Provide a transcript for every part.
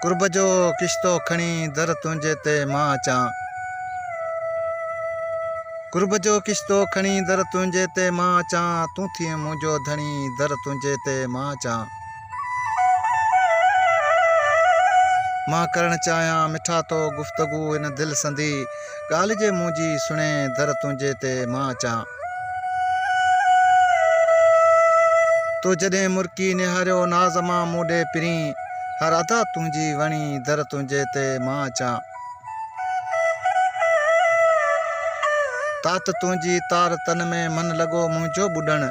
कुर्ब जो किश्तो खणी दर तुंहिंजे ते मां अचां। कुर्ब जो किश्तो खणी दर तुंहिंजे ते मां अचां। तूं थिए मुंहिंजो धणी दर तुंहिंजे ते मां अचां। मां करण चाहियां मिठा तो गुफ़्तगू इन दिलि संधी। ॻाल्हि जे मुंहिंजी सुणे दर तुंहिंजे ते मां अचां। तो जॾहिं मुर्की निहारियो नाज़ मां मूं ॾे पिरी। हर अदा तुंहिंजी वणी दर तुंहिंजे ते मां अचां। तात तुंहिंजी तार तन में मन लॻो मुंहिंजो ॿुॾण।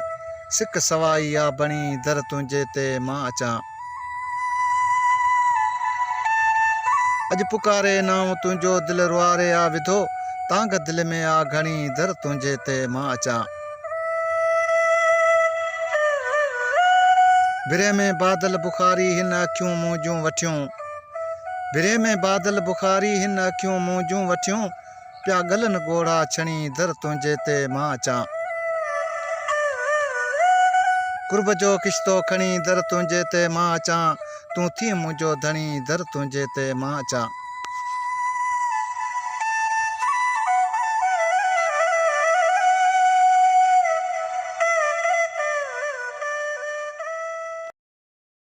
सिक सवाई आ बणी दर तुंहिंजे ते मां अचां। अॼु पुकारे नाम तुंहिंजो दिलि रुआरे आ विधो। तांग दिलि में आ घणी दर तुंहिंजे ते मां अचां। बिरे में बादल बुखारी हिन अखियूं मुंहिंजूं वठियूं। बिरे में बादल बुखारी हिन अखियूं मुंहिंजूं वठियूं। पिया गलन ॻोढ़ा छणी दर तुंहिंजे ते मां अचां। कुर्ब जो किश्तो खणी दर तुंहिंजे ते मां अचां। तूं थी मुंहिंजो धणी दर तुंहिंजे ते मां अचां।